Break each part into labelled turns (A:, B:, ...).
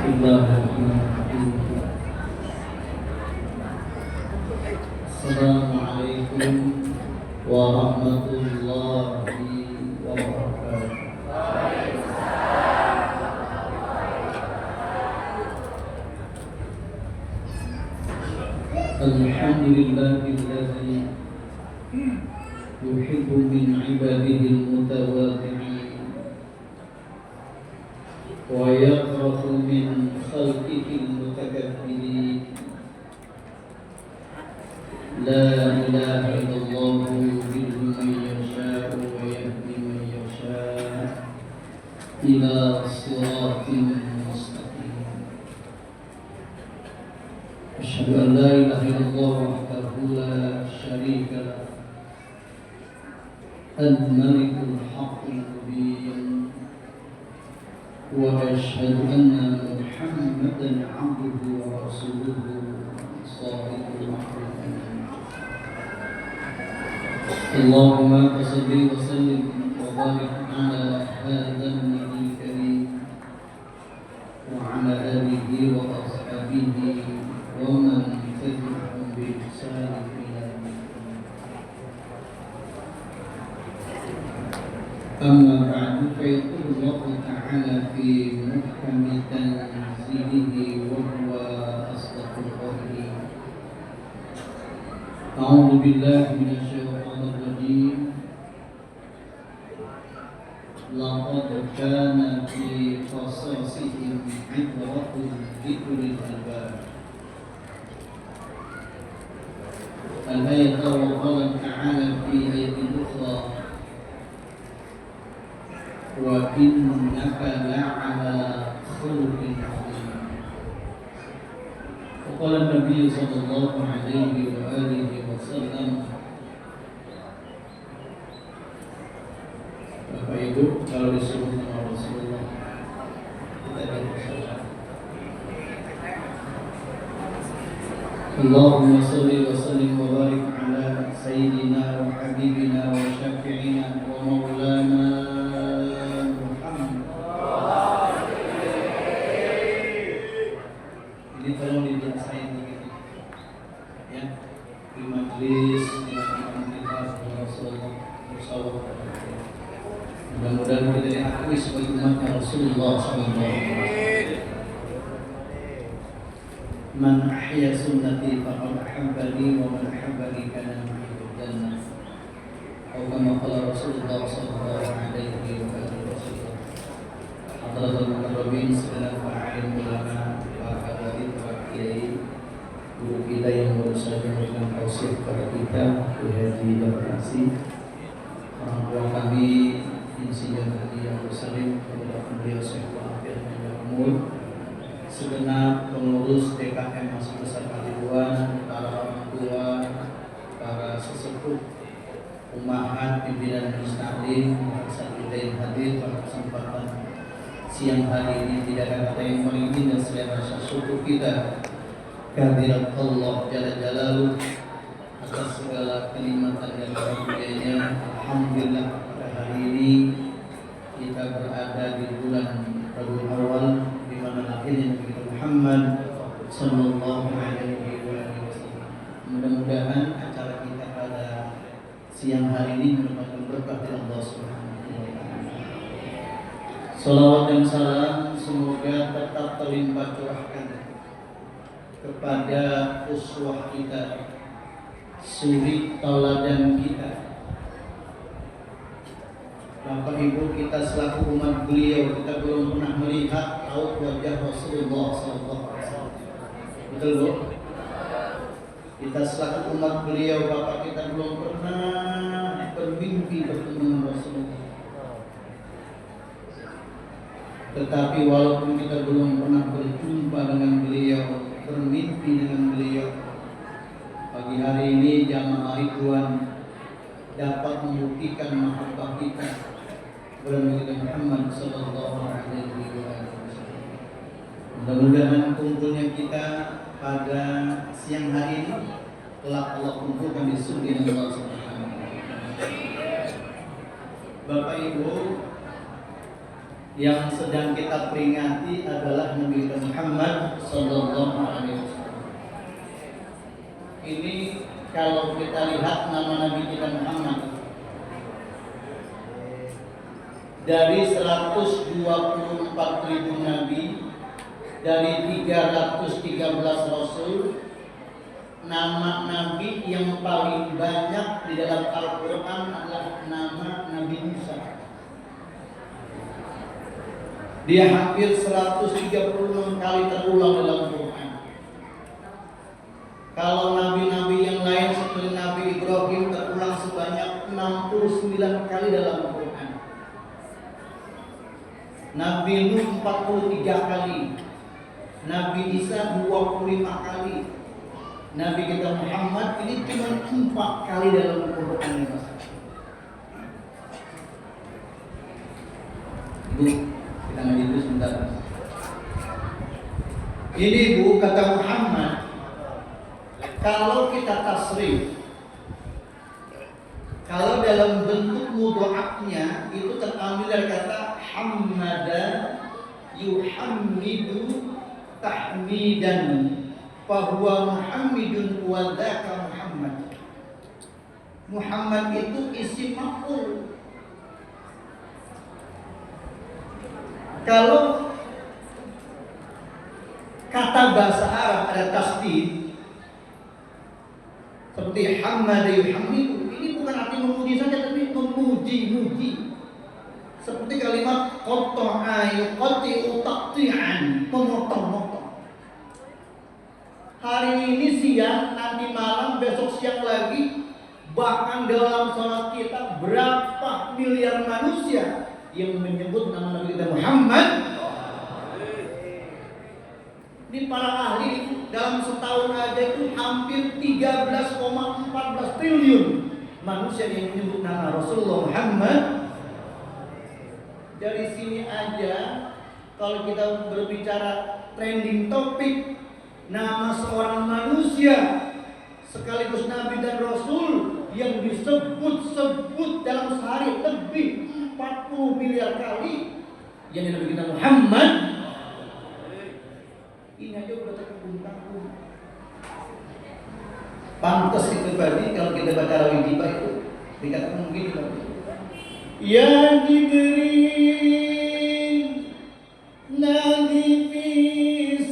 A: Bismillahirrahmanirrahim. Assalamualaikum warahmatullahi wabarakatuh. Alhamdulillahilladzi yuhibbu min ibadihi al-mutawadhi'in wa yakrahu min khalqihi al-mutakabbirin. La ilaha illallah yudhillu man yasha'u wa yahdi man yasha'u ila siratin mustaqim. Asyhadu an la ilaha illallah wahdahu la syarika lahu al-malikul haqqul mubin. وأشهد أن محمدًا عبده ورسوله صادق الوعد. اللهم صل وسلم وبارك على هذا النبي الكريم وعلى آله وأصحابه ومن تبعهم بإحسان إلى يوم الدين. أما بعد فيقول الله تعالى في محكم تنزيله وهو أصدق القائلين. أعوذ بالله من الشيطان الرجيم. لقد كان في قصصهم عبرة لأولي الألباب. الآية وقال تعالى في آية أخرى وإنك لعلى خلق عظيم. وقال النبي صلى الله عليه وآله وسلم. Bapak Ibu, kalau disuruh sama Rasulullah kita bersalat. Allahumma salli wa sallim wa barik ala sayyidina wa habibina wa syafi'ina wa maulana. Ini tolong dibiasain begitu, ya, di majlis dengan kita Rasulullah bersawab. Mudah-mudahan kita diakui sebagai umatnya Rasulullah SAW. Man ahya sunnati faqad ahabbani wa man ahabbani kana ma'i fil jannah. Atau kama qala Rasulullah sallallahu alaihi wa sallam. Hadratul mukarramin segenap para alim ulama, para hadirin, para kiai, guru kita yang baru saja memberikan tausiah kepada kita, Kiai Haji Darmasi, orang tua kami Insinyur Haji Abdul Salim, kepada beliau Syekh Wahid Panjang Umur, segenap pengurus TKM Masjid Besar Kalibuan, para orang tua, para sesepuh, umahat, pimpinan majelis taklim, saat kita yang hadir pada kesempatan siang hari ini. Tidak ada kata yang paling indah selain rasa syukur kita kehadirat Allah Jalla Jalaluhu atas segala kenikmatan dan karunia-Nya. Alhamdulillah pada hari ini kita berada di bulan Rabiul Awal, di mana lahirnya Nabi Muhammad sallallahu alaihi wasallam. Mudah-mudahan acara kita pada siang hari ini merupakan berkah dari Allah Subhanahu wa taala. Salawat dan salam semoga tetap terlimpah curahkan kepada uswah kita, suri tauladan kita, Bapak Ibu kita selaku umat beliau. Kita belum pernah melihat raut wajah Rasulullah SAW. Betul Bu? Kita selaku umat beliau, Bapak kita belum pernah bermimpi bertemu dengan Rasulullah. Tetapi walaupun kita belum pernah berjumpa dengan beliau, bermimpi dengan beliau, pagi hari ini jamaah Ridwan dapat membuktikan mahabbah kita kepada Nabi Muhammad sallallahu alaihi wasallam. Mudah-mudahan kumpulnya kita pada siang hari ini kelak Allah kumpulkan di surga Allah Subhanahu wa taala. Bapak Ibu, yang sedang kita peringati adalah Nabi Muhammad Sallallahu Alaihi Wasallam. Ini kalau kita lihat nama Nabi kita Muhammad, dari 124.000 nabi, dari 313 rasul, nama nabi yang paling banyak di dalam Al-Quran adalah nama Nabi Musa. Dia hampir 136 kali terulang dalam Quran. Kalau nabi-nabi yang lain seperti Nabi Ibrahim terulang sebanyak 69 kali dalam Quran. Nabi Nuh 43 kali. Nabi Isa 25 kali. Nabi kita Muhammad ini cuma 4 kali dalam Quran. Bu, kita ngaji dulu sebentar. Ini Bu, kata Muhammad, kalau kita tasrif, kalau dalam bentuk mudha'afnya itu terambil dari kata hamada yuhammidu tahmidan, fahuwa muhammidun wa dzaka Muhammad. Muhammad itu isim maf'ul. Kalau kata bahasa Arab ada tasdid seperti hamada yuhammidu, ini bukan arti memuji saja tapi memuji-muji. Seperti kalimat qata'a yuqati'u taqti'an, memotong-motong. Hari ini siang, nanti malam, besok siang lagi, bahkan dalam salat kita berapa miliar manusia yang menyebut nama Nabi kita Muhammad. Ini para ahli dalam setahun aja itu hampir 13,14 triliun manusia yang menyebut nama Rasulullah Muhammad. Dari sini aja kalau kita berbicara trending topik, nama seorang manusia sekaligus Nabi dan Rasul yang disebut-sebut dalam sehari lebih 40 miliar kali, yang Nabi kita Muhammad. Ini aja udah terkagum-kagum. Pantas itu tadi kalau kita baca Rawidibah itu dikatakan begini, ya Jibril nadi fi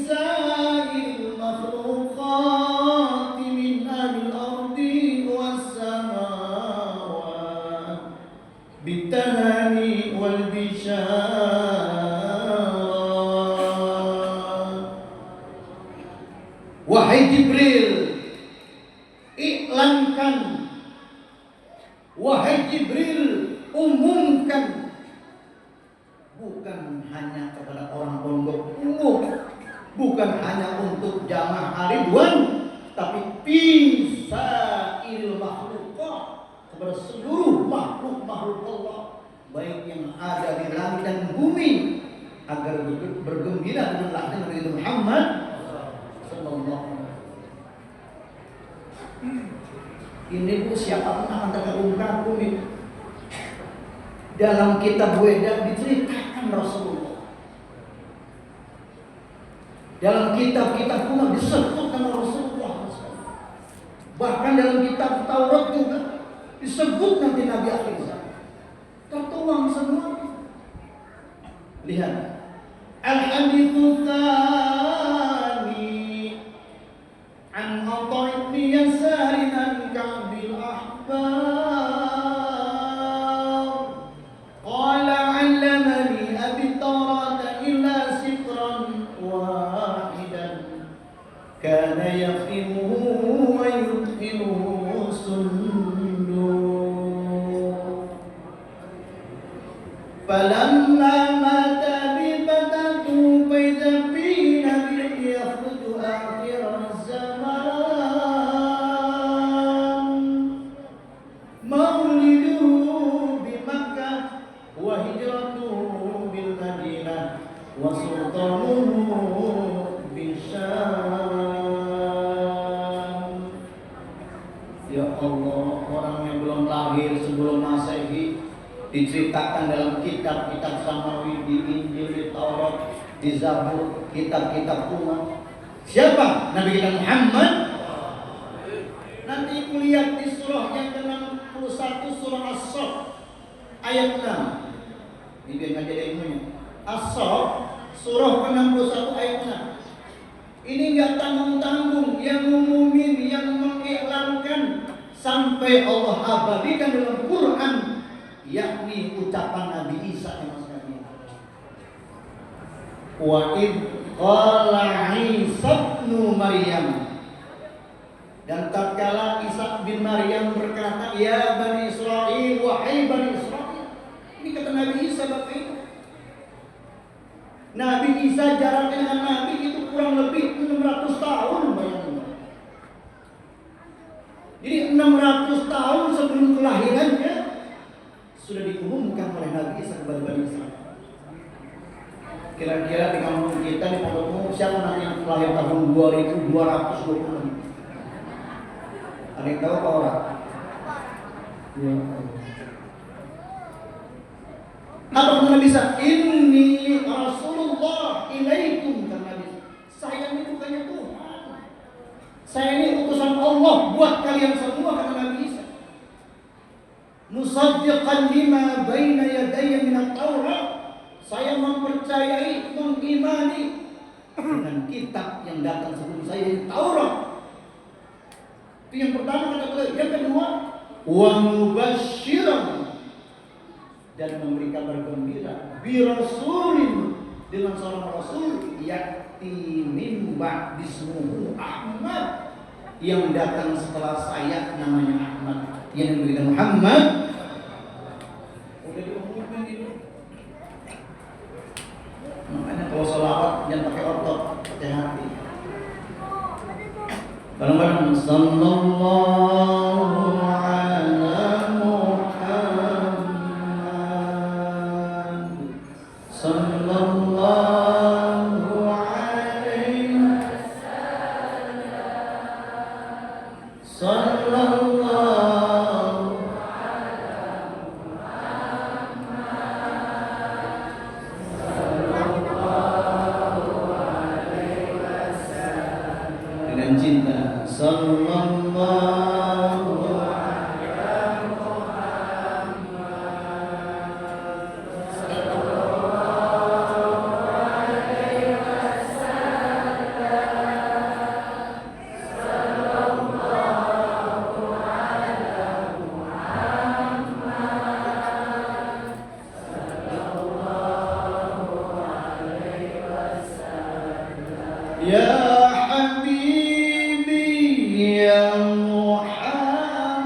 A: sa'il makhluqati min al-ardi was samawat bitahani wal bishar. Wahai Jibril, iklankan. Wahai Jibril, umumkan. Bukan hanya kepada orang pondok umum, bukan hanya untuk jamaah Ridwan, tapi bisa il makhlukah, kepada seluruh makhluk-makhluk Allah, baik yang ada di langit dan bumi, agar bergembira dengan lahir Nabi Muhammad sallallahu alaihi wasallam. Ini Bu, siapapun akan terkagum-kagum ini. Dalam kitab Weda diceritakan Rasulullah. Dalam kitab-kitab kuno disebut nama Rasulullah. Bahkan dalam kitab Taurat juga disebut nanti Nabi akhir zaman. Tertuang semua. Lihat. Al-haditsu tsani an Atha' bin Yasar an Ka'bil Ahbar. Kana yaqimuhu wa yudkhiluhu sunduh. Falamma mata bi batatu faidha fi nabi yakhudhu akhir zaman. Mauliduhu bi Makkah wa hijratuhu bil Madinah wa sultanuhu bi Syam. Ya Allah, orang yang belum lahir sebelum Masehi diceritakan dalam kitab-kitab Samawi di Injil, di Taurat, di Zabur, kitab-kitab umat. Siapa? Nabi kita Muhammad. Nanti kulihat di surah yang ke-61, surah As-Saff ayat 6. Ini biar ngajar ilmunya. As-Saff surah ke-61 ayat 6. Ini enggak tanggung-tanggung, yang ngumumin, yang mengiklankan sampai Allah abadikan dalam Quran, yakni ucapan Nabi Isa yang sekali. Wa id qala Isa bin Maryam, dan tatkala Isa bin Maryam berkata, ya Bani Israel, wahai Bani Israel. Ini kata Nabi Isa Bapak Ibu. Nabi Isa jaraknya dengan Nabi itu kurang lebih 600 tahun, bayangin. Jadi 600 tahun sebelum kelahirannya sudah diumumkan oleh Nabi Isa kepada Bani Israel. Kira-kira di kampung kita di Pondokmu siapa nanti yang lahir tahun 2220? Ada yang tahu apa orang? Ya. Apa kata Nabi Isa? Inni Rasulullah ilaikum, kata Nabi. Saya ini bukannya Tuhan. Saya ini utusan Allah buat kalian semua, kata Nabi Isa. Musaddiqan lima baina yadayya minat Taurat. Saya mempercayai, mengimani dengan kitab yang datang sebelum saya, Taurat. Itu yang pertama kata beliau. Yang kedua, wa mubasysyiran, dan memberi kabar gembira bi rasulin, dengan seorang rasul ya'ti min ba'di ismuhu Ahmad, yang datang setelah saya namanya Ahmad, yang diberikan Muhammad. Udah diumumkan itu. Makanya kalau sholawat jangan pakai otot, pakai hati. Kadang-kadang sallallahu ala Muhammad, sallallahu alaihi wasallam, sallallahu. Cinta sallallahu alaihi Muhammad, sallallahu alaihi wasallam, sallallahu alaihi Muhammad, sallallahu alaihi wasallam. Ya Ya Muhammad,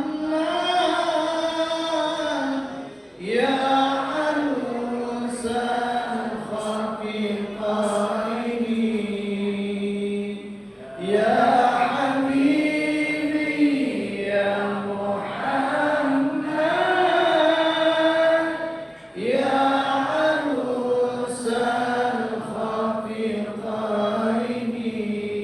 A: ya Al-San Khafiqaini, ya Habibi, ya Muhammad, ya Al-San Khafiqaini.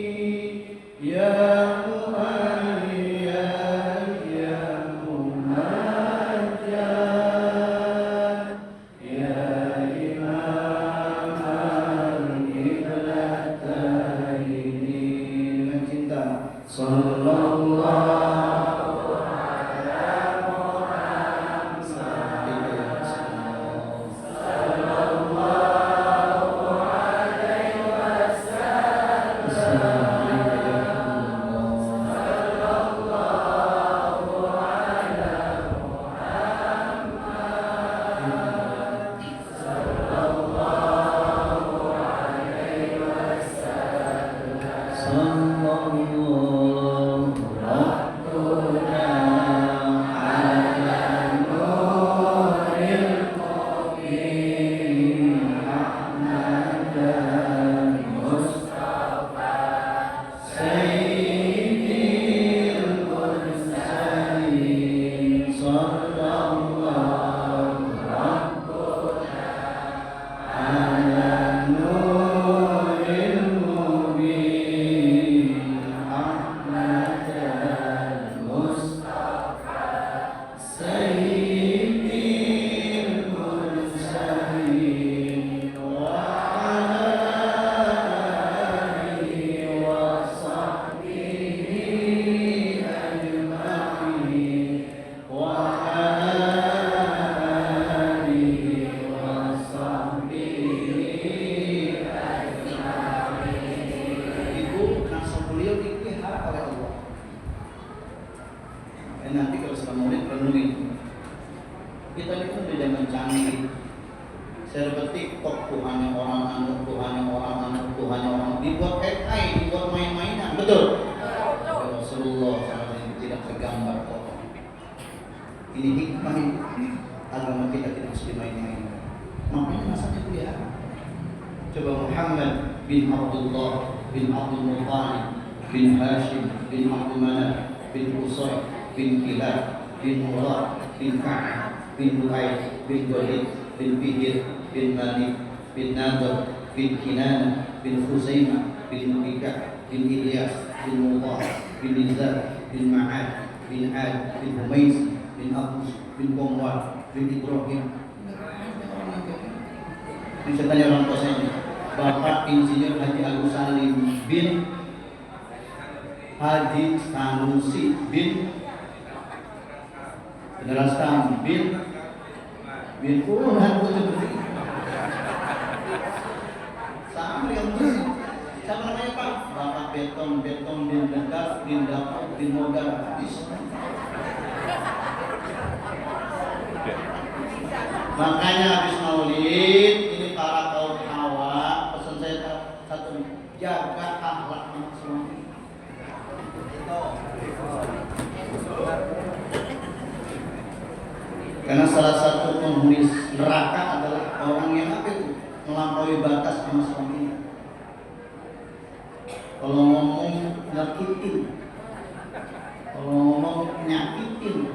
A: Betul? Rasulullah SAW tidak tergambar kok. Ini hikmah agama kita tidak harus dimain-main. Makanya masanya dia. Coba Muhammad bin Abdullah bin Abdul Muttalib bin Hashim bin Abdul Manaf bin Qusay bin Kilab bin Murad bin Ka'ab bin Lu'ay bin Walid bin Fihr bin Malik bin Nadr bin Kinana bin Khuzaimah bin Mubika bin Ilyas bin Mudhar bin Nizar bin Ma'ad bin Ad bin Humais bin Abus bin Qomwal bin Ibrahim. Ini saya tanya orang tua saya, Bapak Insinyur Haji Agus Salim bin Haji Sanusi bin General Stam bin Urunan Putri sama yang siapa namanya Pak? Bapak Beton bin Dekas bin Dapat bin Mogar habis. Makanya habis maulid ini para kaum hawa pesan saya satu, jaga akhlak anak suami. Karena salah satu penghuni neraka adalah orang yang apa itu? Melampaui batas sama suaminya. Kalau ngomong nyakitin, kalau ngomong nyakitin,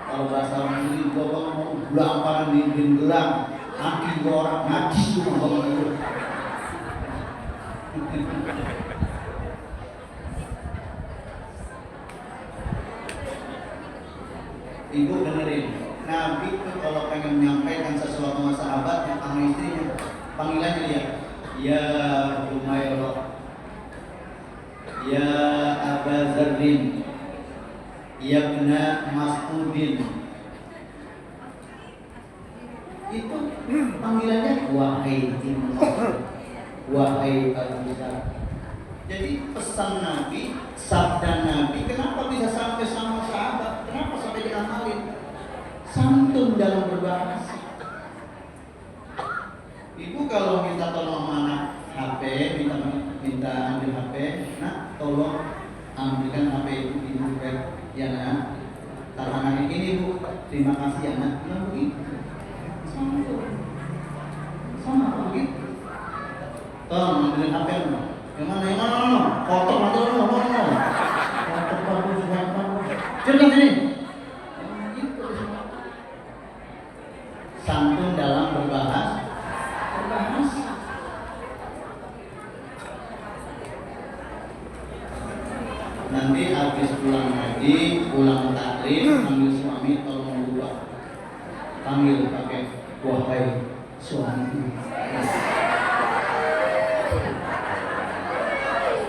A: kalau bahasa orang ini gua ngomong gulamparan di gelang, aki orang ngaji cuma ngomong itu. Ibu dengerin, Nabi itu kalau pengen menyampaikan sesuatu sama sahabat sama istrinya, panggilannya dia, ya Umairah, ya Aba Zarrin, ya Ibna Mas'udin. Itu panggilannya wahai Timur, wahai Abu Dhar. Jadi pesan Nabi, sabda Nabi, kenapa bisa sampai sama sahabat? Kenapa sampai diamalin? Santun dalam berbahasa. Ibu kalau minta tolong anak HP, minta ambil HP, nah tolong ambilkan HP ibu ya nak. Taruh ini bu, terima kasih ya nak. Nah begitu. Sama begitu. Tolong ambilin HP lu. Yang mana? Kotor atau Kotor bagus banget. Cerita sini. Santun dalam berbahasa. Nanti habis pulang lagi, pulang taklim, panggil suami tolong berubah. Panggil pakai wahai suami.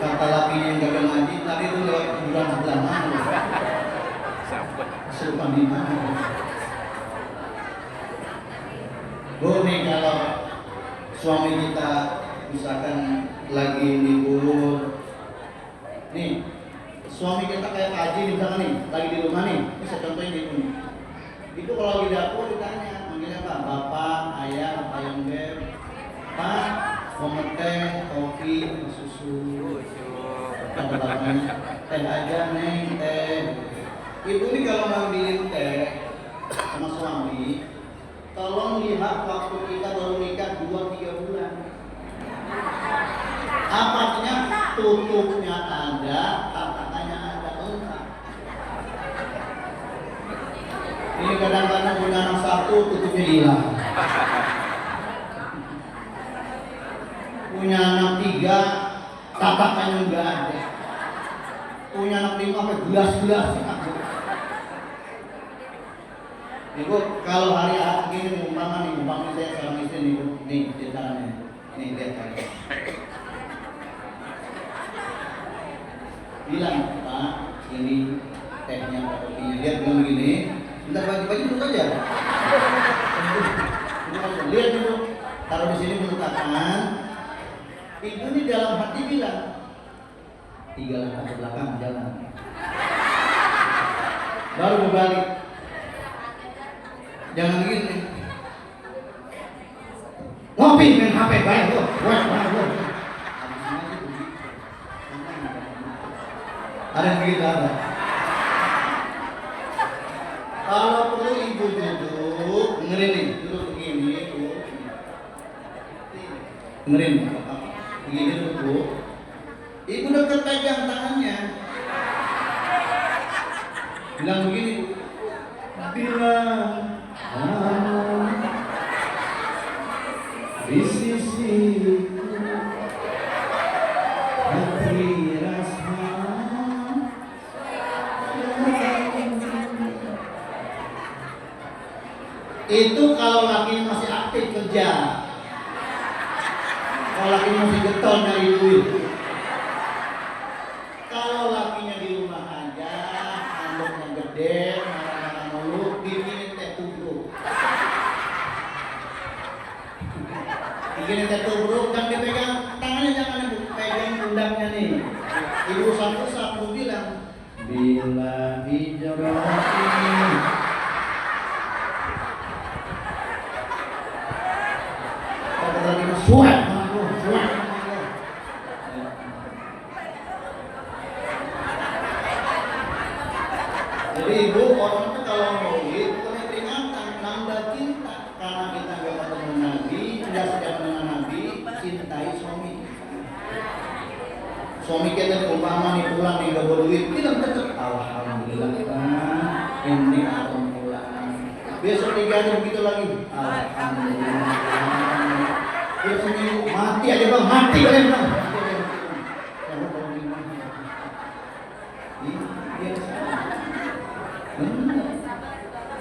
A: Kata lakinya yang gagal ngaji, tadi itu lewat kuburan sebelah mana? Kesurupan di mana? Bu nih kalau suami kita misalkan lagi libur, nih suami kita kayak Haji misalkan nih, lagi di rumah nih, ini saya contohin di rumah. Itu kalau lagi dapur ditanya, manggilnya apa? Bapak, ayah, apa yang ber? Pak, mau teh, kopi, susu. Kata bapaknya, teh aja neng, teh. Ibu nih kalau ngambilin teh sama suami, tolong lihat waktu kita baru nikah 2-3 bulan. Apa artinya? Tutupnya ada, tatakannya ada, lengkap. Ini kadang-kadang punya anak satu, tutupnya hilang. Punya anak 3, tatakannya enggak ada. Punya anak 5, sampai gelas-gelas. Ibu, kalau hari Ahad gini umpama saya seorang istri nih caranya. Nih lihat saya. Bilang, Pak, ini tehnya Pak kopinya. Lihat bilang begini, bentar bagi-bagi dulu aja. Lihat dulu, taruh di sini meletakkan. Ibu ini dalam hati bilang, 3 langkah ke belakang jalan. Baru berbalik. Jangan gini. Ngopi main HP banyak loh. Ada yang begitu ada. Kalau perlu ibu duduk, dengerin nih, duduk begini, duduk. Dengerin, begini duduk. Ibu dekat pegang tangannya. Bilang begini, bilang kamu di sisiku, hati rasa. Itu kalau lakinya masih aktif kerja. Kalau lakinya masih getol nyari duit. Kalau lakinya di rumah aja, anduknya gede, marah-marah mulu, bikinin teh tubruk. Bikinin teh tubruk, dan dipegang tangannya, jangan pegang pundaknya nih. Ibu usap-usap, ibu bilang, bila hijrah ini suat, suat. Jadi ibu, orang itu kalau maulid bukannya peringatan, nambah cinta. Karena kita gak ketemu Nabi, tidak sedang dengan Nabi, cintai suami. Suami kita umpama nih pulang nih gak bawa duit, kita tetap alhamdulillah kan, ini akan pulang. Besok digaji begitu lagi, alhamdulillah. Terus seminggu mati aja bang, mati kalian bang.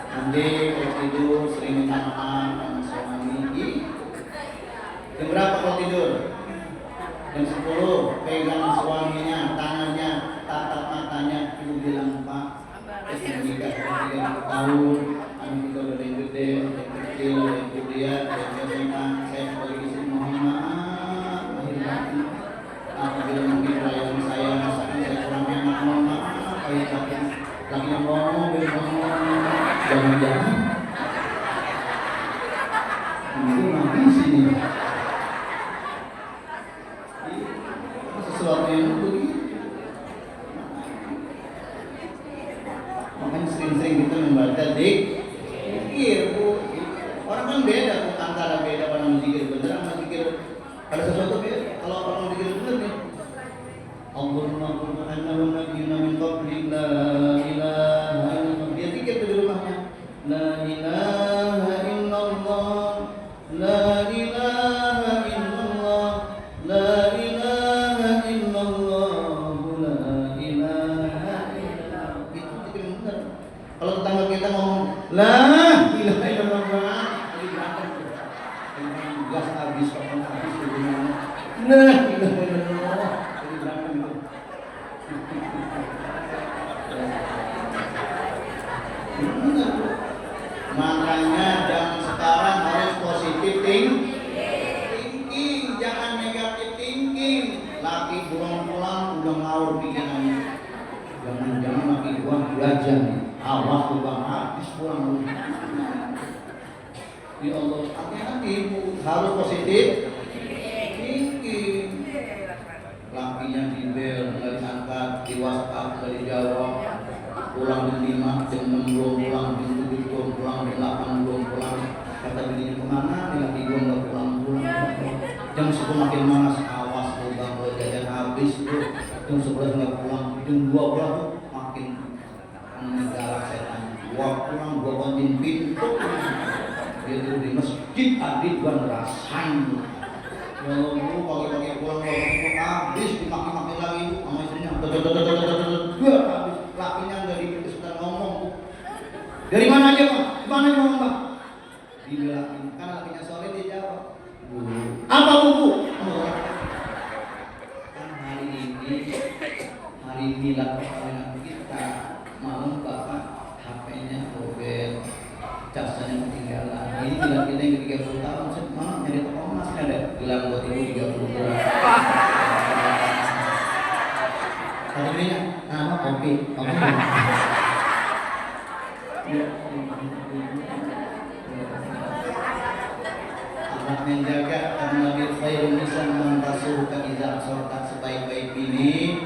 A: Nanti kalau tidur sering minta maaf sama suami. Jam berapa kalau tidur? Jam 10. Pegang suaminya, tangannya, tatap matanya. Ibu bilang Pak, menikah 30 tahun, anak kita udah yang gede, yang kecil, yang kuliah, yang SMA. Saya sebagai istri mohon maaf lahir batin. Apabila mungkin perayaan saya, masakan saya kurang enak, mohon maaf. Lagi ngomong, jangan-jangan itu nanti sini sesuatu yang begitu. Makanya sering-sering kita membaca zikir, Bu. Orang kan beda, Bu, antara beda orang zikir bener sama zikir ada sesuatu beda. Kalau orang zikir bener nih, Allahumma qul anna wa nabiyina min qabli la ilaha illallah. Dia zikir di rumahnya. La ilaha illallah, la ilaha illallah, la ilaha illallah, la ilaha illallah. Itu zikir bener. Kalau tetangga kita ngomong la ilaha illallah, jadi berantem tuh. Gas habis, kapan habis di mana? La ilaha illallah. Makanya zaman sekarang harus positif thinking, jangan negatif thinking. Laki buang pulang udah ngawur pikirannya. Jangan-jangan laki gua belajar nih, awas tuh bang, habis pulang. Ya Allah, hati-hati ibu, harus positif thinking. Lakinya di bel, nggak diangkat, di WhatsApp nggak dijawab, pulang jam 5, jam 6 belum pulang, jam 7 belum pulang, jam 8 belum pulang. Kata bininya kemana? Nih laki gua nggak pulang. Jam 10 makin malas, awas tuh bang, kalau jajan habis tuh. Jam 11 nggak pulang, jam 12 tuh makin galak setan. Gua pulang, gua kunci pintu. Dia tidur di masjid, adik gua ngerasain. Kalau dulu pagi-pagi pulang habis dimaki-maki lagi sama istrinya. Dua habis, lakinya nggak dipikir sudah ngomong. Dari mana aja bang? Mana ngomong bang? Dibilangin, kan lakinya sore dia jawab. Apa buku? Kan hari ini lakukan kita malam bapak HP-nya robek, casanya ketinggalan. Ini bilang kita yang 30 tahun, mana nyari toko emas ada bilang buat ibu 30 tahun. Kata dia, nama kopi. Anak menjaga karena bil khairun nisan man tasuka idza asarta, sebaik-baik ini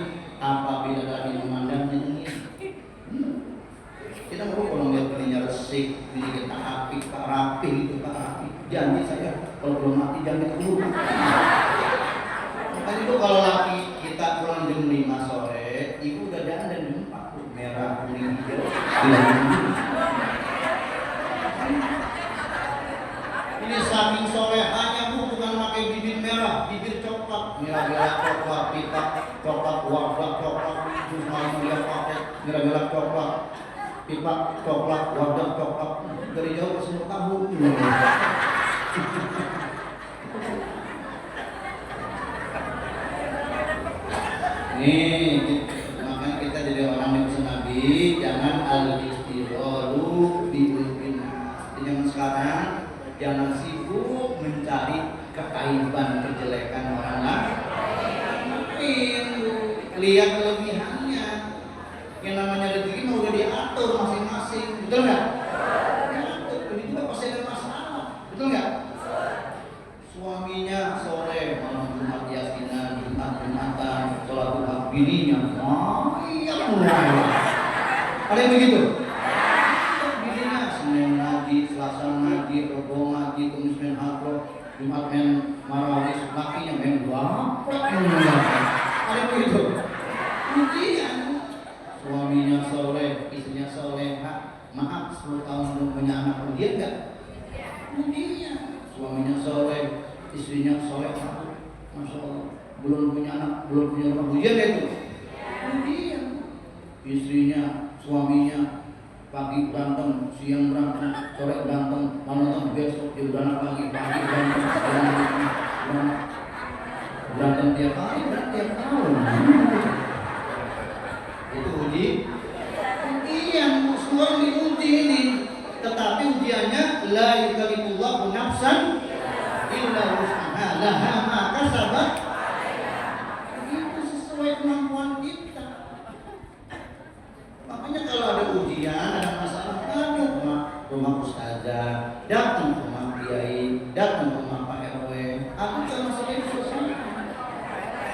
A: apabila dalam minuman isi coklat, mira-mira coklat, pipa coklat, wadah coklat, terus mau dia pakai mira-mira coklat, pipa coklat, wadah coklat, dari jauh semua tahu. Nih, makanya kita jadi orang yang pesan Nabi, jangan al-istighalu bi'ulfin. Di zaman sekarang jangan sibuk mencari keaiban, kejelekan orang lain. Lihat kelebihannya. Yang namanya rezeki mau udah diatur masing-masing, betul nggak? Diatur. Ini juga pasti ada masalah, betul nggak? Suaminya sore malam Jumat Yasinan, Jumatan, sholat duha, bininya iya mulai. Ada yang begitu? Bininya Senin ngaji, Selasa ngaji, Rebo ngaji, Kamis main hadroh, Jumat main marawis, lakinya main bapak. Ada yang begitu? Ujian. Suaminya soleh, istrinya soleha. Maaf, 10 tahun belum punya anak, ujian nggak? Ujian. Suaminya soleh, istrinya soleh, masya Allah, belum punya anak, belum punya rumah, ujian ya itu? Ujian. Istrinya, suaminya pagi berantem, siang berantem, sore berantem, malam besok dia berantem lagi, pagi berantem tiap hari, tiap tahun. Itu ujian, semua diuji ini. Tetapi ujiannya la yukallifullahu nafsan illa wus'aha laha ma kasabat. Itu sesuai kemampuan kita. Makanya kalau ada ujian, ada masalah, ayo rumah ustazah, datang ke rumah kiai, datang ke rumah Pak RW. Aku kan masalah itu selesai.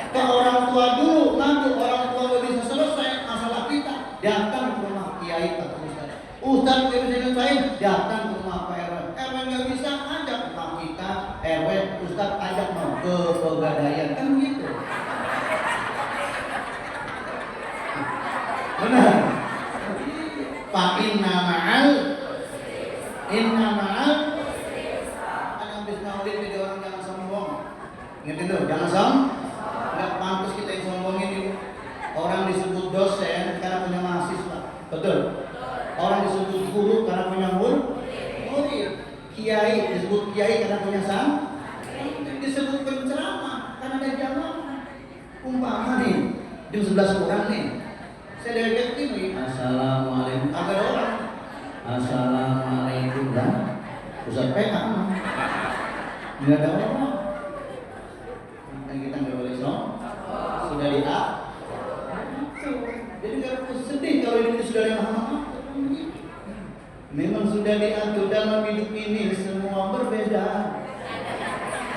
A: Ke orang tua dulu, nanti orang tua udah bisa selesai masalah kita. Datang ke rumah kiai atau Ustaz gue bisa nyelesain, datang ke rumah Pak RW. RW nggak bisa, ajak rumah kita, RW, Ustaz ajak mau ke Pegadaian, kan gitu. Benar. Pak inna ma'al ada habis maulid jadi orang jangan sombong. Ingat itu, jangan sombong. Nggak pantas kita yang sombongin itu. Orang disebut dosen karena punya mahasiswa, betul? Orang disebut guru karena punya murid. Kiai disebut kiai karena punya disebut penceramah karena ada jamaah. Umpama nih jam 11 kurang nih, saya dari dekat ini, assalamualaikum, ada orang, assalamualaikum dan Ustaz PK, nggak ada orang, dan kita nggak boleh sudah lihat. Jadi nggak perlu sedih kalau ini sudah ada Muhammad. Memang sudah diatur dalam hidup ini semua berbeda.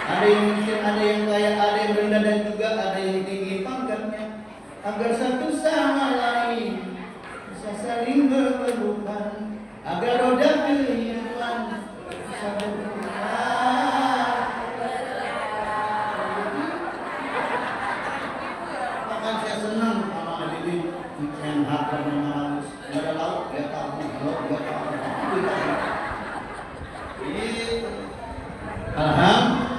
A: Ada yang miskin, ada yang kaya, ada yang rendah dan juga ada yang tinggi pangkatnya. Agar satu sama lain bisa saling memerlukan, agar roda kehidupan bisa berputar. Makanya saya senang sama Adili Menhat dan Mengarus. Nggak ada laut, dia tahu, laut dia tahu. Alhamdulillah.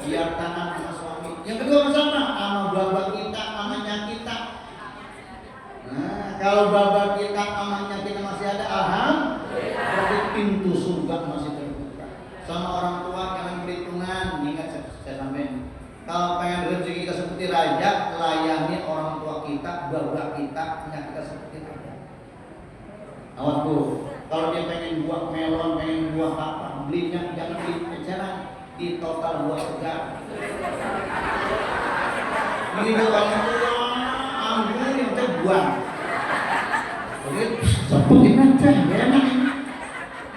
A: Biar taat sama suami. Yang kedua bersama sama bapak kita, mamanya kita. Nah, kalau bapak kita, mamanya kita masih ada, alhamdulillah. Berarti pintu surga masih terbuka. Sama orang tua jangan perhitungan. Ingat saya sampaikan. Kalau pengen rezeki kita seperti raja, layani orang tua kita, bapak kita, punya kita seperti raja. Awas tuh. Kalau dia pengen buah melon, pengen buah apa, belinya jangan beli eceran, di total buah segar. Ini orang tua, anggur yang terbuang. Jadi seperti aja, enak.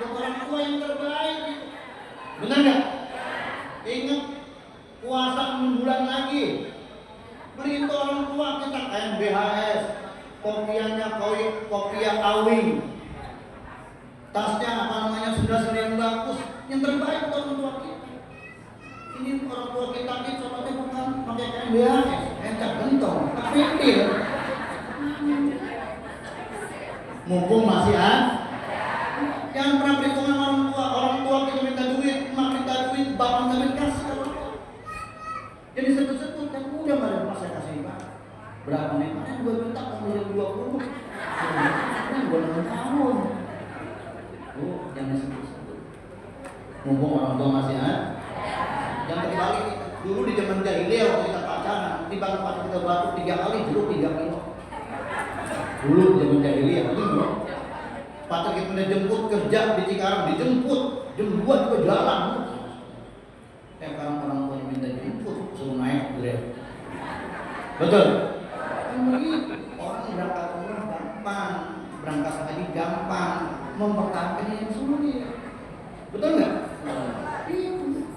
A: Buat orang tua yang terbaik. Benar nggak? Ingat puasa 6 bulan lagi. Beri itu orang tua kita kayak BHS, kopiahnya kopiah Awing. Tasnya apa namanya sudah yang bagus, yang terbaik untuk orang tua kita. Ini orang tua kita ini soalnya bukan pakai KMBHS, encak gentong, tapi pil. Mumpung masih ada. Jangan pernah perhitungan orang tua kita minta duit, mak minta duit, bapak minta duit, kasih orang tua. Jadi sebut-sebut kan udah nggak ada masa kasih Pak. Berapa nih? Mana 2 juta kamu udah 20. Kan gue 6 tahun. Oh, jangan sebut-sebut. Mumpung orang tua masih ada. Jangan terbalik. Dulu di zaman jahiliyah waktu kita pacaran, tiba pas kita batuk 3 kali, jeruk 3 kilo. Dulu zaman jahiliyah, betul bro? Pacar kita udah jemput kerja di Cikarang, dijemput jam 2 juga jalan. Sekarang orang tua minta jemput, suruh naik Grab. Betul? Kan begitu. Orang berangkat umrah gampang, berangkat haji gampang, mempertahankan yang sulit. Betul nggak? Itu.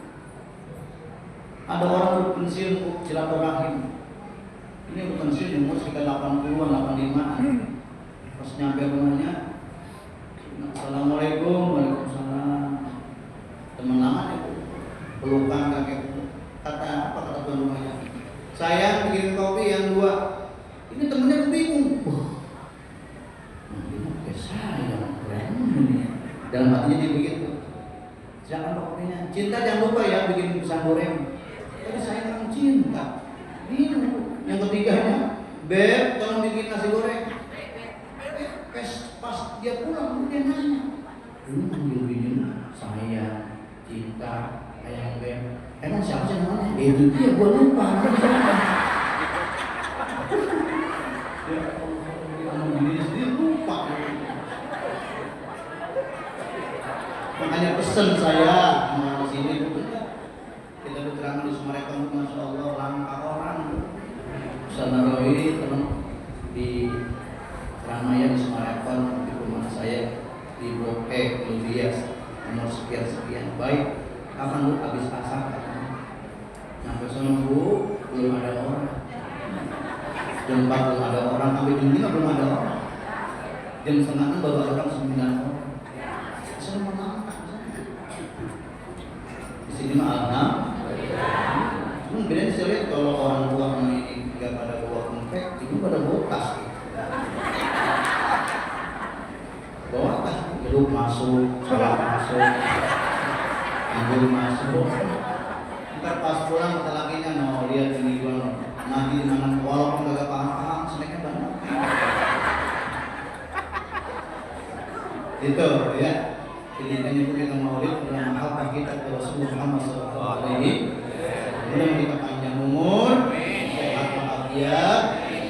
A: Ada orang pensiun silaturahim. Ini udah pensiun umur sekitar 80-an, 85-an. Pas nyampe rumahnya, Assalamualaikum, waalaikumsalam. Teman lama itu, pelukan kakek. Kata apa kata tuan rumahnya? Saya bikin kopi yang 2. Ini temennya bingung. Ini kayak saya, keren ini. Dalam hatinya dia begitu. Silakan kopinya. Cinta jangan lupa ya bikin pisang goreng. Tapi saya kan cinta. Bingung. Yang ketiganya, Beb, tolong bikin nasi goreng. Pas dia pulang, dia nanya. Dulu manggil bininya, saya, cinta, ayang Beb. Emang siapa sih namanya? Itu dia, gua lupa. Ya Allah, bini sendiri lupa. Makanya pesen saya sama sini kita berterang di Sumarekon, Masya Allah, langkah orang. Sanarawi teman di Keramaian di Sumarekon, di rumah saya di Blok E, Lubias, nomor sekian-sekian. Baik, kapan lu habis asap? Sampai sana Bu, belum ada orang. Jam 4 belum ada orang, sampai jam 5 belum ada orang. Jam 9 baru ada orang 9 orang. Saya mau ngangkat. Di sini mah alhamdulillah. Kemudian saya lihat kalau orang tua ini nggak pada bawa konfek, itu pada bawa tas. Bawa tas, jeruk masuk, salad masuk, anggur masuk. Ntar pas pulang kata lakinya, no lihat ini gua ngaji di mana, walaupun nggak paham-paham, snacknya banyak. Itu ya. Jadi hanya kita maulid adalah mahal kita ke Rasulullah Muhammad SAW. Mudah kita panjang umur, sehat walafiat,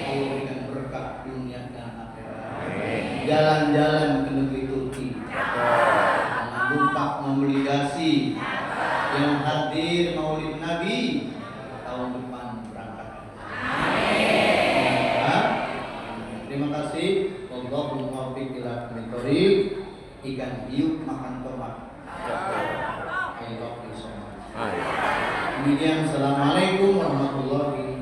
A: Allah berikan berkah dunia dan akhirat. Jalan-jalan ke negeri Turki, jangan lupa membeli dasi. Yang hadir maulid Nabi tahun depan berangkat. Terima kasih. Wallahul muwaffiq ila aqwamit thoriq. Ikan hiu makan tomat. I love you so much. Demikian, assalamualaikum warahmatullahi wabarakatuh.